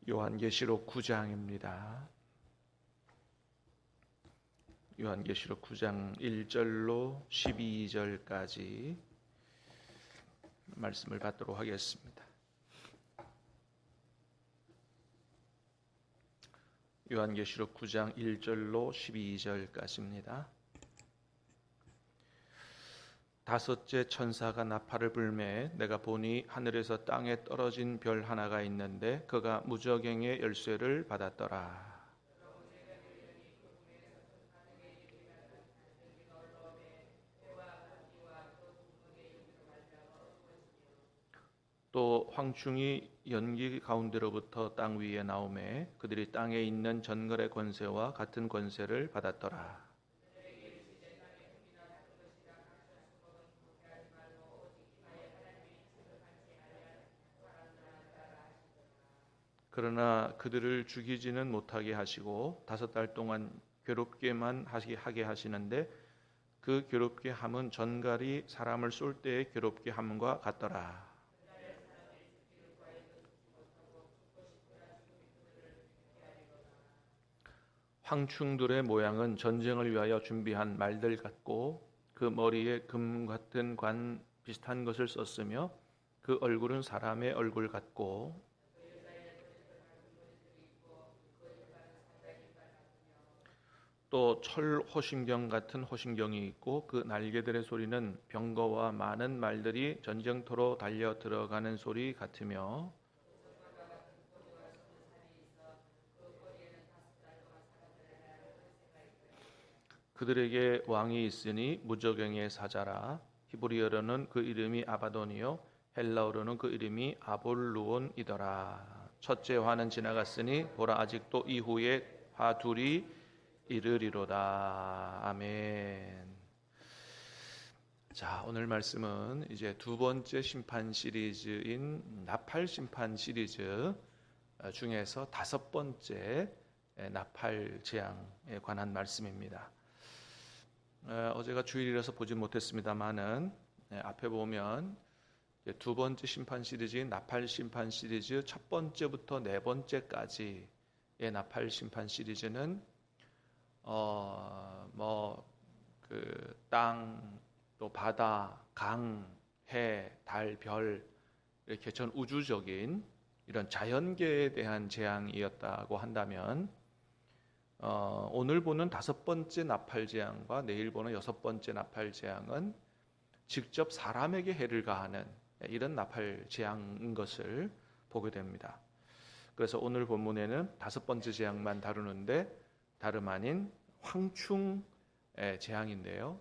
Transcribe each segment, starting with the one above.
요한계시록 9장입니다. 요한계시록 9장 1절로 12절까지 말씀을 받도록 하겠습니다. 요한계시록 9장 1절로 12절까지입니다. 다섯째 천사가 나팔을 불매 내가 보니 하늘에서 땅에 떨어진 별 하나가 있는데 그가 무저갱의 열쇠를 받았더라. 또 황충이 연기 가운데로부터 땅 위에 나오매 그들이 땅에 있는 전갈의 권세와 같은 권세를 받았더라. 그러나 그들을 죽이지는 못하게 하시고 5달 동안 괴롭게만 하게 하시는데 그 괴롭게 함은 전갈이 사람을 쏠 때의 괴롭게 함과 같더라. 황충들의 모양은 전쟁을 위하여 준비한 말들 같고 그 머리에 금 같은 관 비슷한 것을 썼으며 그 얼굴은 사람의 얼굴 같고 또 철 호심경 같은 호심경이 있고 그 날개들의 소리는 병거와 많은 말들이 전쟁터로 달려 들어가는 소리 같으며 그들에게 왕이 있으니 무저갱의 사자라. 히브리어로는 그 이름이 아바돈이요 헬라어로는 그 이름이 아볼루온이더라. 첫째 화는 지나갔으니 보라 아직도 이후에 화 둘이 이르리로다. 아멘. 자, 오늘 말씀은 이제 두 번째 심판 시리즈인 나팔 심판 시리즈 중에서 5번째 나팔 재앙에 관한 말씀입니다. 어제가 주일이라서 보지 못했습니다만은 앞에 보면 두 번째 심판 시리즈인 나팔 심판 시리즈 첫 번째부터 네 번째까지의 나팔 심판 시리즈는 땅, 또 바다, 강, 해, 달, 별 이렇게 전 우주적인 이런 자연계에 대한 재앙이었다고 한다면 오늘 보는 5번째 나팔 재앙과 내일 보는 6번째 나팔 재앙은 직접 사람에게 해를 가하는 이런 나팔 재앙인 것을 보게 됩니다. 그래서 오늘 본문에는 5번째 재앙만 다루는데 다름 아닌 황충 재앙인데요.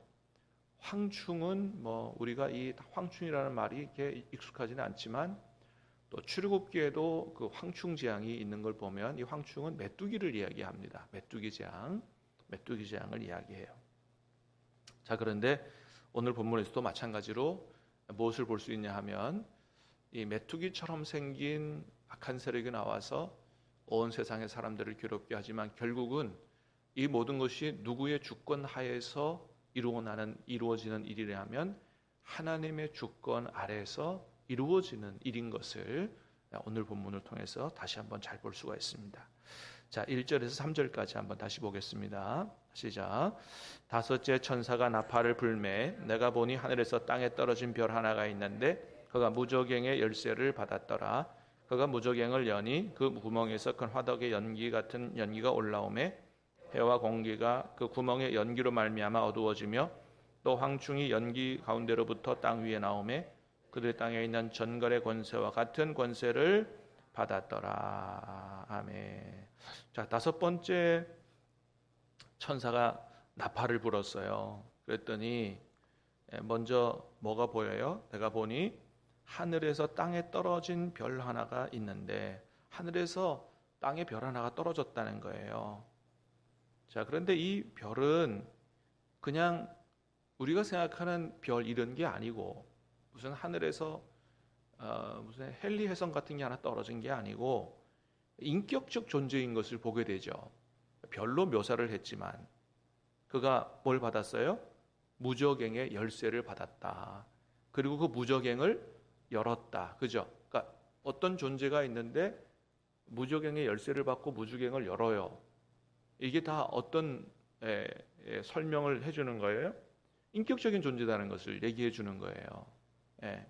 황충은 우리가 이 황충이라는 말이 이렇게 익숙하지는 않지만 또 출애굽기에도 그 황충 재앙이 있는 걸 보면 이 황충은 메뚜기를 이야기합니다. 메뚜기 재앙을 이야기해요. 자, 그런데 오늘 본문에서도 마찬가지로 무엇을 볼 수 있냐 하면 이 메뚜기처럼 생긴 악한 세력이 나와서 온 세상의 사람들을 괴롭게 하지만 결국은 이 모든 것이 누구의 주권 하에서 이루어지는 일이라면 하나님의 주권 아래에서 이루어지는 일인 것을 오늘 본문을 통해서 다시 한번 잘 볼 수가 있습니다. 자, 1절에서 3절까지 한번 다시 보겠습니다. 시작. 다섯째 천사가 나팔을 불매 내가 보니 하늘에서 땅에 떨어진 별 하나가 있는데 그가 무저갱의 열쇠를 받았더라. 그가 무저갱을 여니 그 구멍에서 큰 화덕의 연기 같은 연기가 올라오매 해와 공기가 그 구멍의 연기로 말미암아 어두워지며 또 황충이 연기 가운데로부터 땅 위에 나오매 그들 땅에 있는 전갈의 권세와 같은 권세를 받았더라. 아멘. 자, 5번째 천사가 나팔을 불었어요. 그랬더니 먼저 뭐가 보여요? 내가 보니 하늘에서 땅에 떨어진 별 하나가 있는데 하늘에서 땅에 별 하나가 떨어졌다는 거예요. 자, 그런데 이 별은 그냥 우리가 생각하는 별 이런 게 아니고 무슨 하늘에서 무슨 헨리 혜성 같은 게 하나 떨어진 게 아니고 인격적 존재인 것을 보게 되죠. 별로 묘사를 했지만 그가 뭘 받았어요? 무저갱의 열쇠를 받았다. 그리고 그 무저갱을 열었다. 그죠? 그러니까 어떤 존재가 있는데 무저갱의 열쇠를 받고 무저갱을 열어요. 이게 다 어떤 설명을 해주는 거예요? 인격적인 존재라는 것을 얘기해 주는 거예요. 예.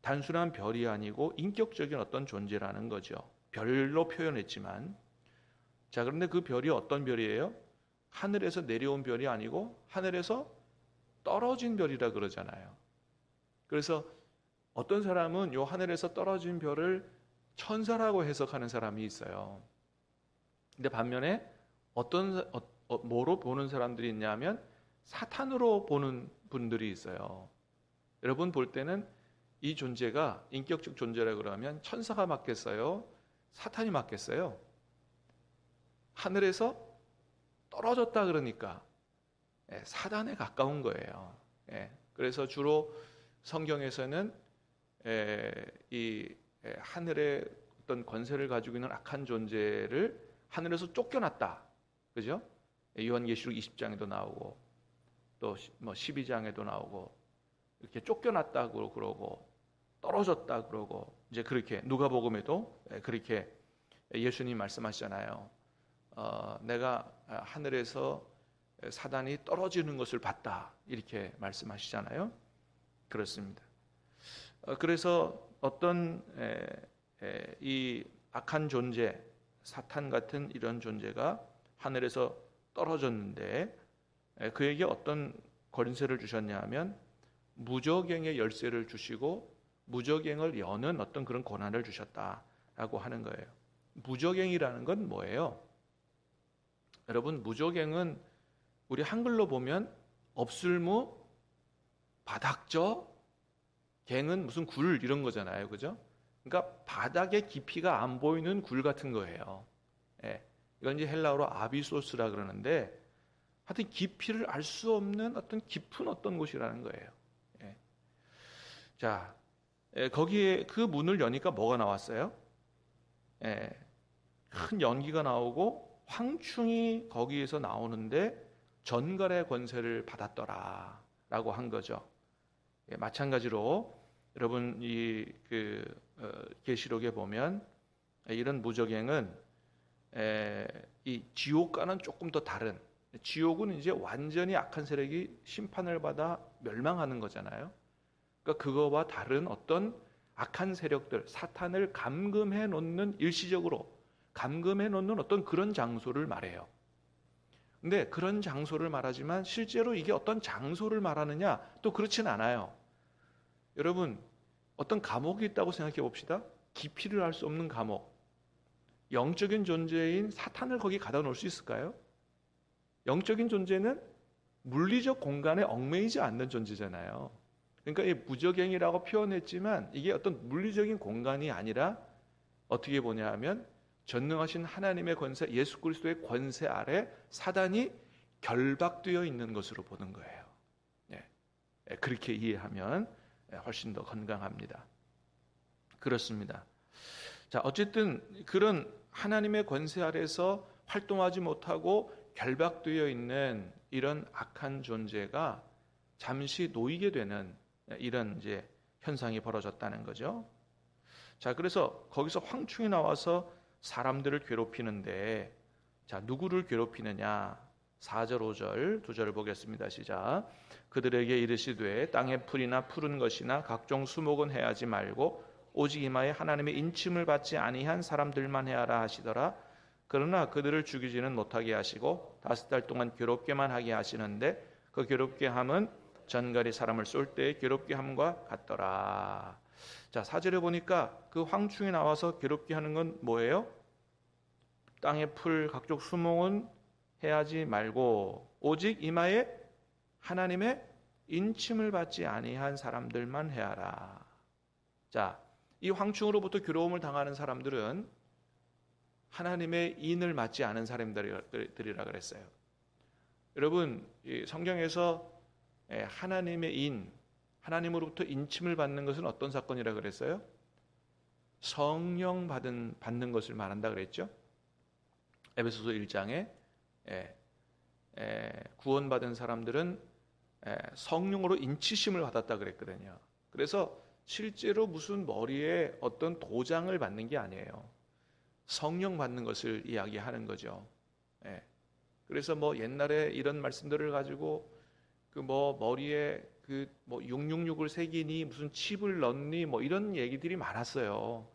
단순한 별이 아니고 인격적인 어떤 존재라는 거죠. 별로 표현했지만, 자, 그런데 그 별이 어떤 별이에요? 하늘에서 내려온 별이 아니고 하늘에서 떨어진 별이라 그러잖아요. 그래서 어떤 사람은 요 하늘에서 떨어진 별을 천사라고 해석하는 사람이 있어요. 근데 반면에 뭐로 보는 사람들이 있냐면 사탄으로 보는 분들이 있어요. 여러분 볼 때는 이 존재가 인격적 존재라 그러면 천사가 맞겠어요? 사탄이 맞겠어요? 하늘에서 떨어졌다 그러니까 사단에 가까운 거예요. 그래서 주로 성경에서는 이 하늘의 어떤 권세를 가지고 있는 악한 존재를 하늘에서 쫓겨났다. 그죠? 요한계시록 20장에도 나오고 또 12장에도 나오고 이렇게 쫓겨났다고 그러고 떨어졌다 그러고 이제 그렇게 누가복음에도 그렇게 예수님 말씀하시잖아요. 내가 하늘에서 사단이 떨어지는 것을 봤다 이렇게 말씀하시잖아요. 그렇습니다. 그래서 어떤 이 악한 존재, 사탄 같은 이런 존재가 하늘에서 떨어졌는데 그에게 어떤 권세를 주셨냐 하면 무저갱의 열쇠를 주시고 무저갱을 여는 어떤 그런 권한을 주셨다라고 하는 거예요. 무저갱이라는 건 뭐예요? 여러분, 무저갱은 우리 한글로 보면 없을무, 바닥저, 갱은 무슨 굴 이런 거잖아요. 그죠? 그러니까 바닥의 깊이가 안 보이는 굴 같은 거예요. 이건 이제 헬라어로 아비소스라 그러는데 하여튼 깊이를 알 수 없는 어떤 깊은 어떤 곳이라는 거예요. 자, 거기에 그 문을 여니까 뭐가 나왔어요? 큰 연기가 나오고 황충이 거기에서 나오는데 전갈의 권세를 받았더라 라고 한 거죠. 마찬가지로 여러분 이 계시록에 보면 이런 무저갱은 이 지옥과는 조금 더 다른, 지옥은 이제 완전히 악한 세력이 심판을 받아 멸망하는 거잖아요. 그러니까 그거와 다른 어떤 악한 세력들, 사탄을 감금해 놓는, 일시적으로 감금해 놓는 어떤 그런 장소를 말해요. 근데 그런 장소를 말하지만 실제로 이게 어떤 장소를 말하느냐? 또 그렇진 않아요. 여러분, 어떤 감옥이 있다고 생각해 봅시다. 깊이를 알 수 없는 감옥. 영적인 존재인 사탄을 거기 가다 놓을 수 있을까요? 영적인 존재는 물리적 공간에 얽매이지 않는 존재잖아요. 그러니까 이 무저갱이라고 표현했지만 이게 어떤 물리적인 공간이 아니라 어떻게 보냐 하면 전능하신 하나님의 권세, 예수 그리스도의 권세 아래 사단이 결박되어 있는 것으로 보는 거예요. 그렇게 이해하면 훨씬 더 건강합니다. 그렇습니다. 자, 어쨌든 그런 하나님의 권세 아래서 활동하지 못하고 결박되어 있는 이런 악한 존재가 잠시 놓이게 되는 이런 이제 현상이 벌어졌다는 거죠. 자, 그래서 거기서 황충이 나와서 사람들을 괴롭히는데, 자, 누구를 괴롭히느냐? 4절, 5절, 2절을 보겠습니다. 시작. 그들에게 이르시되 땅의 풀이나 푸른 것이나 각종 수목은 해하지 말고 오직 이마에 하나님의 인침을 받지 아니한 사람들만 해하라 하시더라. 그러나 그들을 죽이지는 못하게 하시고 5달 동안 괴롭게만 하게 하시는데 그 괴롭게 함은 전갈이 사람을 쏠 때의 괴롭게 함과 같더라. 자, 4절에 보니까 그 황충이 나와서 괴롭게 하는 건 뭐예요? 땅의 풀 각종 수목은 해하지 말고 오직 이마에 하나님의 인침을 받지 아니한 사람들만 해하라. 자, 이 황충으로부터 괴로움을 당하는 사람들은 하나님의 인을 맞지 않은 사람들이라 그랬어요. 여러분, 이 성경에서 하나님의 인, 하나님으로부터 인침을 받는 것은 어떤 사건이라 그랬어요? 성령 받는 것을 말한다 그랬죠. 에베소서 1장에 구원받은 사람들은 성령으로 인치심을 받았다 그랬거든요. 그래서 실제로 무슨 머리에 어떤 도장을 받는 게 아니에요. 성령 받는 것을 이야기하는 거죠. 예. 그래서 뭐 옛날에 이런 말씀들을 가지고 그 뭐 머리에 그 뭐 666을 새기니 무슨 칩을 넣니 뭐 이런 얘기들이 많았어요.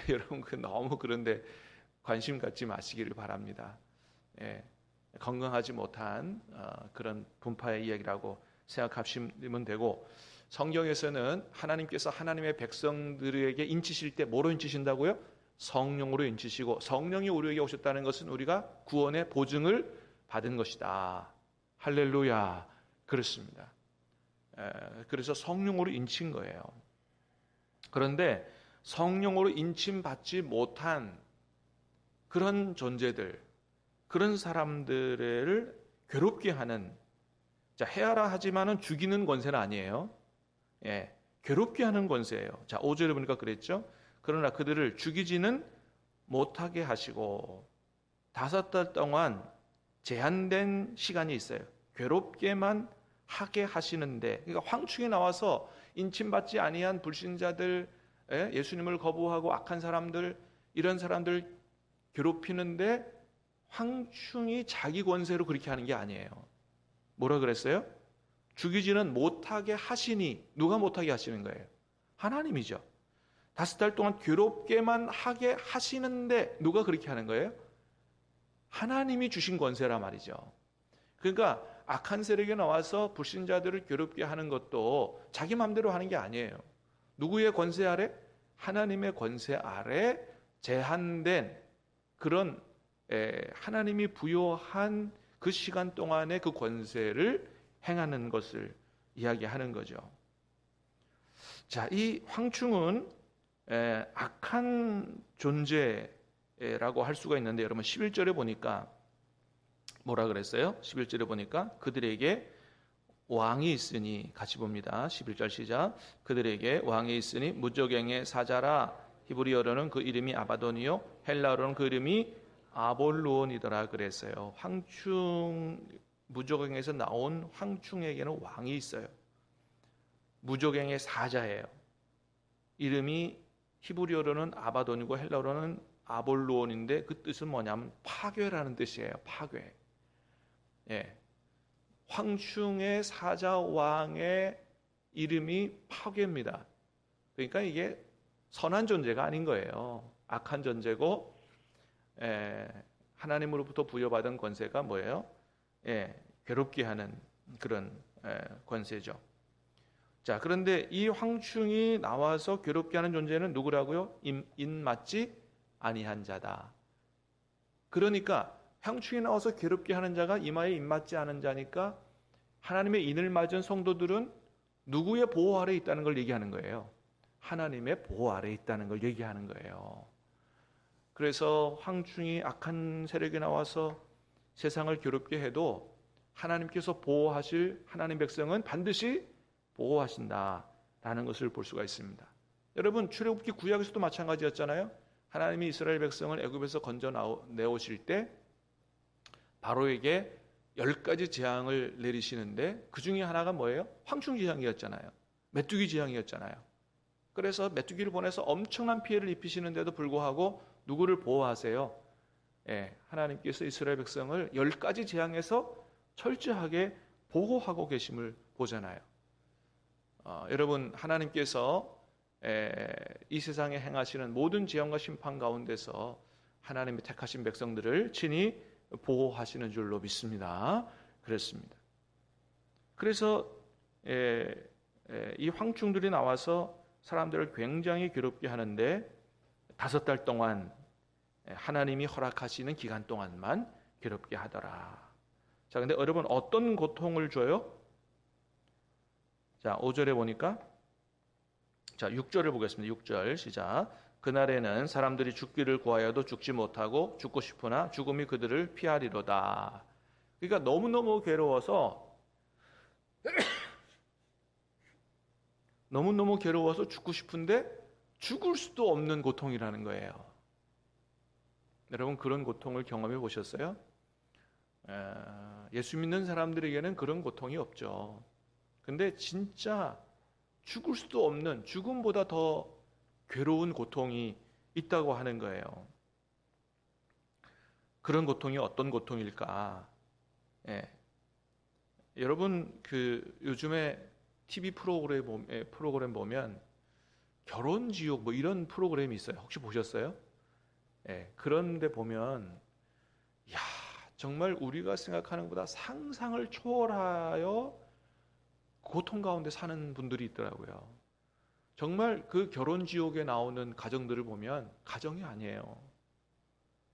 여러분 그 너무 그런데 관심 갖지 마시기를 바랍니다. 예. 건강하지 못한 그런 분파의 이야기라고 생각하시면 되고, 성경에서는 하나님께서 하나님의 백성들에게 인치실 때 뭐로 인치신다고요? 성령으로 인치시고, 성령이 우리에게 오셨다는 것은 우리가 구원의 보증을 받은 것이다. 할렐루야. 그렇습니다. 그래서 성령으로 인친 거예요. 그런데 성령으로 인침받지 못한 그런 존재들, 그런 사람들을 괴롭게 하는, 자, 해하라 하지만은 죽이는 권세는 아니에요. 예, 괴롭게 하는 권세예요. 자, 5절에 보니까 그랬죠. 그러나 그들을 죽이지는 못하게 하시고 5달 동안 제한된 시간이 있어요. 괴롭게만 하게 하시는데, 그러니까 황충에 나와서 인침받지 아니한 불신자들, 예수님을 거부하고 악한 사람들, 이런 사람들 괴롭히는데 황충이 자기 권세로 그렇게 하는 게 아니에요. 뭐라 그랬어요? 죽이지는 못하게 하시니. 누가 못하게 하시는 거예요? 하나님이죠. 5달 동안 괴롭게만 하게 하시는데 누가 그렇게 하는 거예요? 하나님이 주신 권세란 말이죠. 그러니까 악한 세력이 나와서 불신자들을 괴롭게 하는 것도 자기 마음대로 하는 게 아니에요. 누구의 권세 아래? 하나님의 권세 아래 제한된 그런 하나님이 부여한 그 시간 동안의 그 권세를 행하는 것을 이야기하는 거죠. 자, 이 황충은 악한 존재라고 할 수가 있는데, 여러분 11절에 보니까 뭐라 그랬어요? 11절에 보니까 그들에게 왕이 있으니, 같이 봅니다. 11절 시작. 그들에게 왕이 있으니 무저갱의 사자라. 히브리어로는 그 이름이 아바돈이요 헬라어로는 그 이름이 아볼루온이더라 그랬어요. 황충, 무저갱에서 나온 황충에게는 왕이 있어요. 무저갱의 사자예요. 이름이 히브리어로는 아바돈이고 헬라어로는 아볼루온인데 그 뜻은 뭐냐면 파괴라는 뜻이에요. 파괴. 예. 황충의 사자 왕의 이름이 파괴입니다. 그러니까 이게 선한 존재가 아닌 거예요. 악한 존재고, 하나님으로부터 부여받은 권세가 뭐예요? 괴롭게 하는 그런 권세죠. 자, 그런데 이 황충이 나와서 괴롭게 하는 존재는 누구라고요? 인맞지 아니한 자다. 그러니까 황충이 나와서 괴롭게 하는 자가 이마에 인맞지 않은 자니까 하나님의 인을 맞은 성도들은 누구의 보호 아래 있다는 걸 얘기하는 거예요. 하나님의 보호 아래 있다는 걸 얘기하는 거예요. 그래서 황충이 악한 세력이 나와서 세상을 괴롭게 해도 하나님께서 보호하실 하나님 백성은 반드시 보호하신다라는 것을 볼 수가 있습니다. 여러분, 출애굽기 구약에서도 마찬가지였잖아요. 하나님이 이스라엘 백성을 애굽에서 건져 내오실 때 바로에게 10가지 재앙을 내리시는데 그 중에 하나가 뭐예요? 황충 재앙이었잖아요. 메뚜기 재앙이었잖아요. 그래서 메뚜기를 보내서 엄청난 피해를 입히시는데도 불구하고 누구를 보호하세요? 하나님께서 이스라엘 백성을 10가지 재앙에서 철저하게 보호하고 계심을 보잖아요. 여러분, 하나님께서 이 세상에 행하시는 모든 재앙과 심판 가운데서 하나님이 택하신 백성들을 친히 보호하시는 줄로 믿습니다. 그렇습니다. 그래서 이 황충들이 나와서 사람들을 굉장히 괴롭게 하는데 5달 동안 하나님이 허락하시는 기간 동안만 괴롭게 하더라. 자, 근데 여러분 어떤 고통을 줘요? 자, 5절에 보니까, 자, 6절을 보겠습니다. 6절 시작. 그날에는 사람들이 죽기를 구하여도 죽지 못하고 죽고 싶으나 죽음이 그들을 피하리로다. 그러니까 너무너무 괴로워서 너무너무 괴로워서 죽고 싶은데 죽을 수도 없는 고통이라는 거예요. 여러분, 그런 고통을 경험해 보셨어요? 예수 믿는 사람들에게는 그런 고통이 없죠. 근데 진짜 죽을 수도 없는, 죽음보다 더 괴로운 고통이 있다고 하는 거예요. 그런 고통이 어떤 고통일까? 예. 여러분 요즘에 TV 프로그램 보면 결혼 지옥 뭐 이런 프로그램이 있어요. 혹시 보셨어요? 예. 그런데 보면 야, 정말 우리가 생각하는 것보다 상상을 초월하여 고통 가운데 사는 분들이 있더라고요. 정말 그 결혼 지옥에 나오는 가정들을 보면 가정이 아니에요.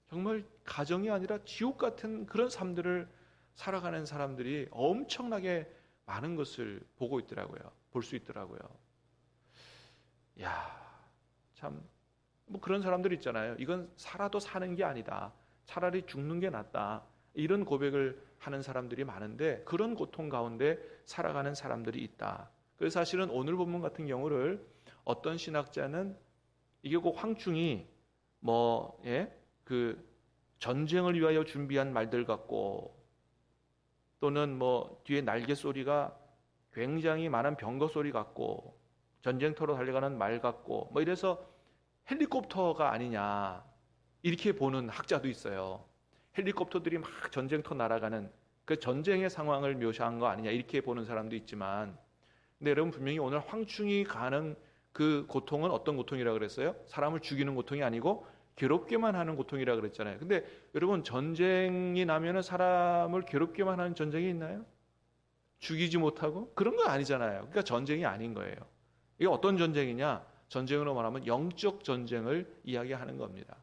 정말 가정이 아니라 지옥 같은 그런 삶들을 살아가는 사람들이 엄청나게 많은 것을 보고 있더라고요. 볼 수 있더라고요. 야, 참, 뭐 그런 사람들 있잖아요. 이건 살아도 사는 게 아니다. 차라리 죽는 게 낫다. 이런 고백을 하는 사람들이 많은데 그런 고통 가운데 살아가는 사람들이 있다. 그래서 사실은 오늘 본문 같은 경우를 어떤 신학자는 이게 꼭 황충이 그 전쟁을 위하여 준비한 말들 같고 또는 뒤에 날개 소리가 굉장히 많은 병거 소리 같고 전쟁터로 달려가는 말 같고 이래서 헬리콥터가 아니냐 이렇게 보는 학자도 있어요. 헬리콥터들이 막 전쟁터 날아가는 그 전쟁의 상황을 묘사한 거 아니냐 이렇게 보는 사람도 있지만 근데 여러분 분명히 오늘 황충이 가는 그 고통은 어떤 고통이라고 그랬어요? 사람을 죽이는 고통이 아니고 괴롭게만 하는 고통이라고 그랬잖아요. 근데 여러분 전쟁이 나면은 사람을 괴롭게만 하는 전쟁이 있나요? 죽이지 못하고? 그런 건 아니잖아요. 그러니까 전쟁이 아닌 거예요. 이게 어떤 전쟁이냐? 전쟁으로 말하면 영적 전쟁을 이야기하는 겁니다.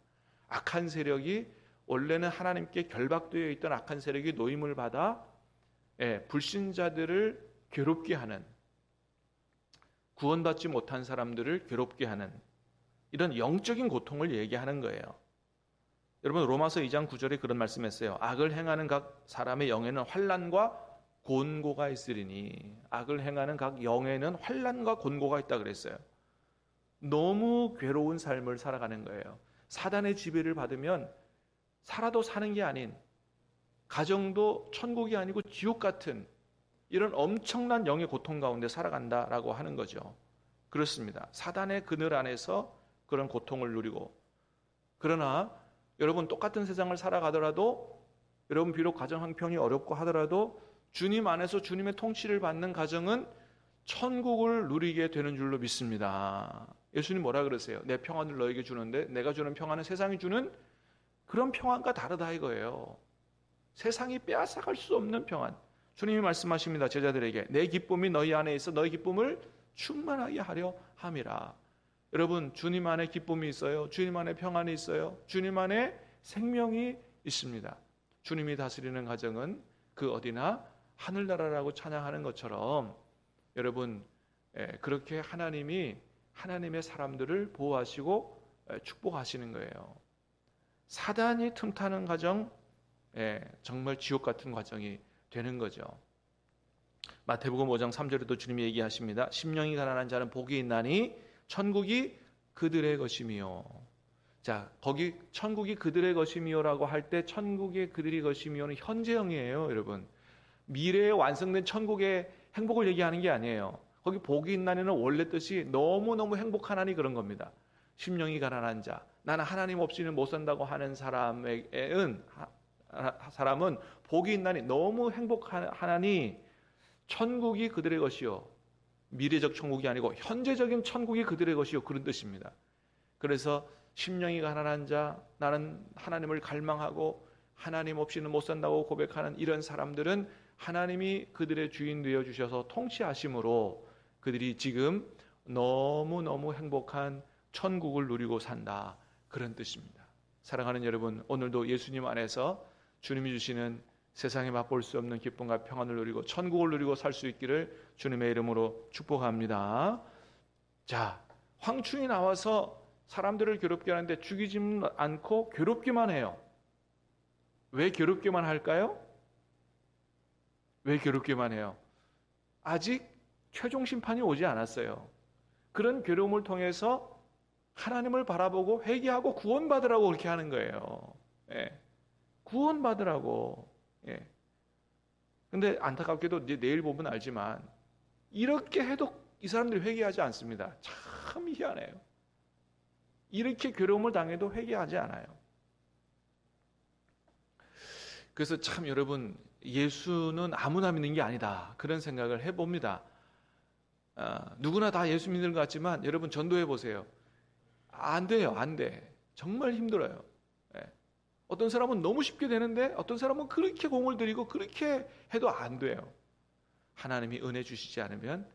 악한 세력이 원래는 하나님께 결박되어 있던 악한 세력이 노임을 받아 불신자들을 괴롭게 하는 구원받지 못한 사람들을 괴롭게 하는 이런 영적인 고통을 얘기하는 거예요. 여러분 로마서 2장 9절에 그런 말씀했어요. 악을 행하는 각 사람의 영에는 환난과 곤고가 있으리니 악을 행하는 각 영에는 환난과 곤고가 있다 그랬어요. 너무 괴로운 삶을 살아가는 거예요. 사단의 지배를 받으면 살아도 사는 게 아닌 가정도 천국이 아니고 지옥 같은 이런 엄청난 영의 고통 가운데 살아간다라고 하는 거죠. 그렇습니다. 사단의 그늘 안에서 그런 고통을 누리고 그러나 여러분 똑같은 세상을 살아가더라도 여러분 비록 가정 형편이 어렵고 하더라도 주님 안에서 주님의 통치를 받는 가정은 천국을 누리게 되는 줄로 믿습니다. 예수님 뭐라 그러세요? 내 평안을 너에게 주는데 내가 주는 평안은 세상이 주는 그런 평안과 다르다 이거예요. 세상이 빼앗아갈 수 없는 평안. 주님이 말씀하십니다. 제자들에게 내 기쁨이 너희 안에 있어 너희 기쁨을 충만하게 하려 함이라. 여러분 주님 안에 기쁨이 있어요. 주님 안에 평안이 있어요. 주님 안에 생명이 있습니다. 주님이 다스리는 가정은 그 어디나 하늘나라라고 찬양하는 것처럼 여러분 그렇게 하나님이 하나님의 사람들을 보호하시고 축복하시는 거예요. 사단이 틈타는 가정 정말 지옥 같은 과정이 되는 거죠. 마태복음 5장 3절에도 주님이 얘기하십니다. 심령이 가난한 자는 복이 있나니 천국이 그들의 것이미요. 자, 거기 천국이 그들의 것이미요라고 할 때 천국이 그들의 것이미요는 현재형이에요, 여러분. 미래에 완성된 천국의 행복을 얘기하는 게 아니에요. 거기 복이 있나니는 원래 뜻이 너무너무 행복하나니 그런 겁니다. 심령이 가난한 자, 나는 하나님 없이는 못 산다고 하는 사람은 복이 있나니 너무 행복하나니 천국이 그들의 것이요. 미래적 천국이 아니고 현재적인 천국이 그들의 것이요. 그런 뜻입니다. 그래서 심령이 가난한 자, 나는 하나님을 갈망하고 하나님 없이는 못 산다고 고백하는 이런 사람들은 하나님이 그들의 주인 되어 주셔서 통치하심으로 그들이 지금 너무너무 행복한 천국을 누리고 산다. 그런 뜻입니다. 사랑하는 여러분, 오늘도 예수님 안에서 주님이 주시는 세상에 맛볼 수 없는 기쁨과 평안을 누리고 천국을 누리고 살 수 있기를 주님의 이름으로 축복합니다. 자, 황충이 나와서 사람들을 괴롭게 하는데 죽이지는 않고 괴롭기만 해요. 왜 괴롭게만 할까요? 왜 괴롭게만 해요? 아직 최종 심판이 오지 않았어요. 그런 괴로움을 통해서 하나님을 바라보고 회개하고 구원받으라고 그렇게 하는 거예요. 구원받으라고. 근데 안타깝게도 이제 내일 보면 알지만 이렇게 해도 이 사람들이 회개하지 않습니다. 참 희한해요. 이렇게 괴로움을 당해도 회개하지 않아요. 그래서 참 여러분, 예수는 아무나 믿는 게 아니다, 그런 생각을 해봅니다. 누구나 다 예수 믿는 것 같지만 여러분 전도해 보세요. 안 돼요. 안 돼. 정말 힘들어요. 예. 어떤 사람은 너무 쉽게 되는데 어떤 사람은 그렇게 공을 들이고 그렇게 해도 안 돼요. 하나님이 은혜 주시지 않으면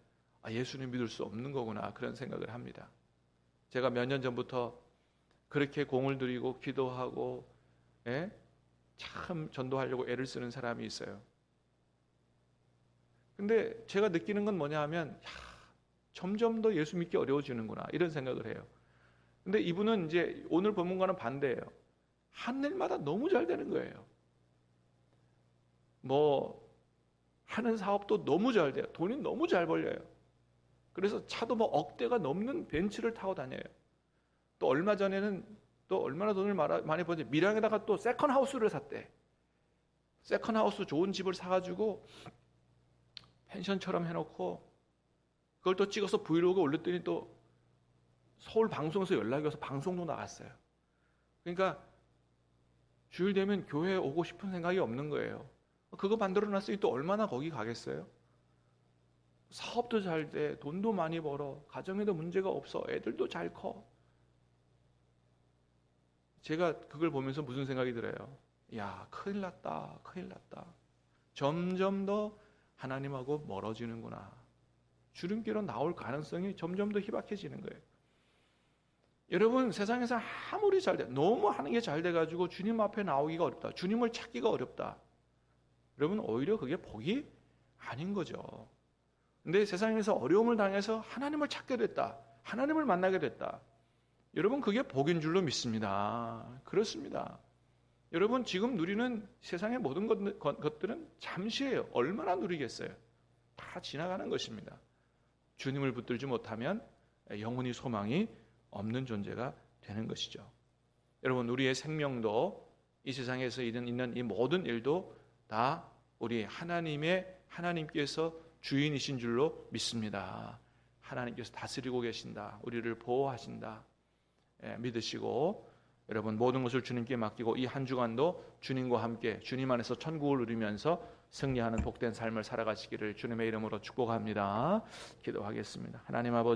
예수님 믿을 수 없는 거구나, 그런 생각을 합니다. 제가 몇 년 전부터 그렇게 공을 들이고 기도하고 참 전도하려고 애를 쓰는 사람이 있어요. 근데 제가 느끼는 건 뭐냐 하면 점점 더 예수 믿기 어려워지는구나, 이런 생각을 해요. 근데 이분은 이제 오늘 본문과는 반대예요. 한 일마다 너무 잘 되는 거예요. 뭐 하는 사업도 너무 잘 돼요. 돈이 너무 잘 벌려요. 그래서 차도 뭐 억대가 넘는 벤츠를 타고 다녀요. 또 얼마 전에는 또 얼마나 돈을 많이 버는지 밀양에다가 또 세컨 하우스를 샀대. 세컨 하우스 좋은 집을 사가지고 펜션처럼 해놓고 그걸 또 찍어서 브이로그에 올렸더니 또 서울 방송에서 연락이 와서 방송도 나갔어요. 그러니까 주일 되면 교회에 오고 싶은 생각이 없는 거예요. 그거 만들어놨으니 또 얼마나 거기 가겠어요? 사업도 잘 돼, 돈도 많이 벌어, 가정에도 문제가 없어, 애들도 잘 커. 제가 그걸 보면서 무슨 생각이 들어요? 야, 큰일 났다, 큰일 났다. 점점 더 하나님하고 멀어지는구나. 주님께로 나올 가능성이 점점 더 희박해지는 거예요. 여러분, 세상에서 아무리 잘 돼, 너무 하는 게 잘 돼가지고 주님 앞에 나오기가 어렵다, 주님을 찾기가 어렵다, 여러분, 오히려 그게 복이 아닌 거죠. 근데 세상에서 어려움을 당해서 하나님을 찾게 됐다, 하나님을 만나게 됐다, 여러분, 그게 복인 줄로 믿습니다. 그렇습니다. 여러분, 지금 누리는 세상의 모든 것들은 잠시예요. 얼마나 누리겠어요? 다 지나가는 것입니다. 주님을 붙들지 못하면 영원히 소망이 없는 존재가 되는 것이죠. 여러분, 우리의 생명도 이 세상에서 있는 이 모든 일도 다 우리 하나님께서 주인이신 줄로 믿습니다. 하나님께서 다스리고 계신다, 우리를 보호하신다, 믿으시고 여러분, 모든 것을 주님께 맡기고 이 한 주간도 주님과 함께 주님 안에서 천국을 누리면서 승리하는 복된 삶을 살아가시기를 주님의 이름으로 축복합니다. 기도하겠습니다. 하나님 아버지,